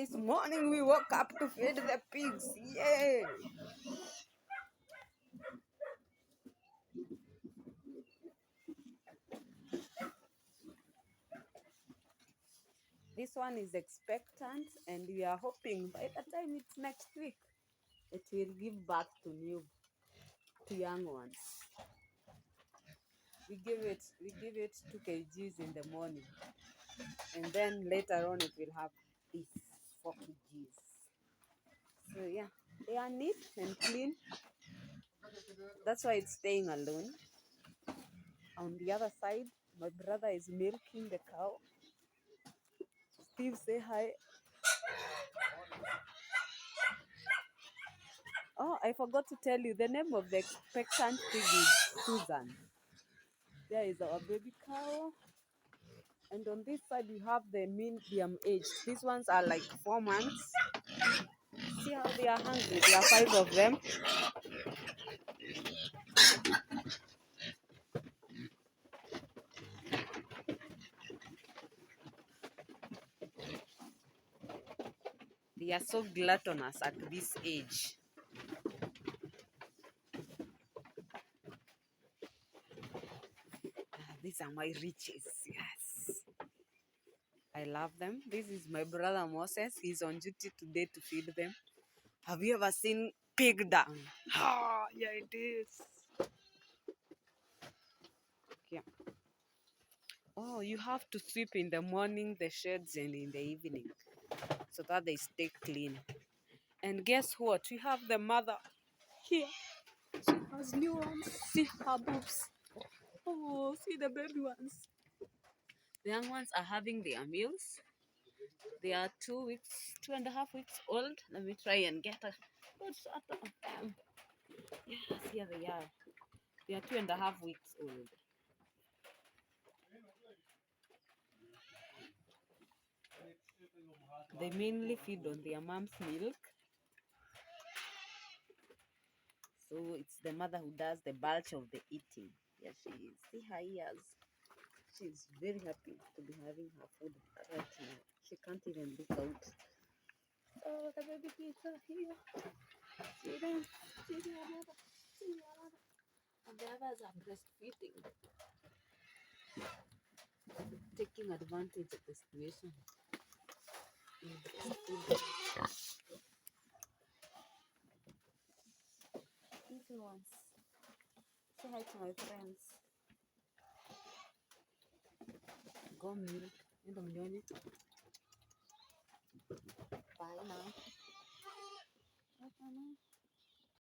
This morning we woke up to feed the pigs. Yay! This one is expectant, and we are hoping by the time it's next week, it will give birth to young ones. We give it 2 kgs in the morning, and then later on it will have this 4 kgs. So yeah, they are neat and clean. That's why it's staying alone. On the other side, my brother is milking the cow. Steve, say hi. Oh, I forgot to tell you, the name of the expectant pig is Susan. There is our baby cow. And on this side, we have the medium aged. These ones are like 4 months. See how they are hungry? There are 5 of them. They are so gluttonous at this age. These are my riches, yes. I love them. This is my brother Moses. He's on duty today to feed them. Have you ever seen pig dung? Ah, yeah, it is. Yeah. Oh, you have to sweep in the morning, the sheds, and in the evening so that they stay clean. And guess what? We have the mother here. She has new ones. See her boobs. Oh, see the baby ones. The young ones are having their meals. They are 2.5 weeks old. Let me try and get a good shot of them. Yes, here they are. They are 2.5 weeks old. They mainly feed on their mom's milk. So it's the mother who does the bulk of the eating. Here she is. See her ears. She's very happy to be having her food right now. She can't even look out. Oh, the baby kids are here. See them. See the other. See the other. And the others are breastfeeding. Taking advantage of the situation. Little ones. Say hi to my friends. Go milk. Bye now.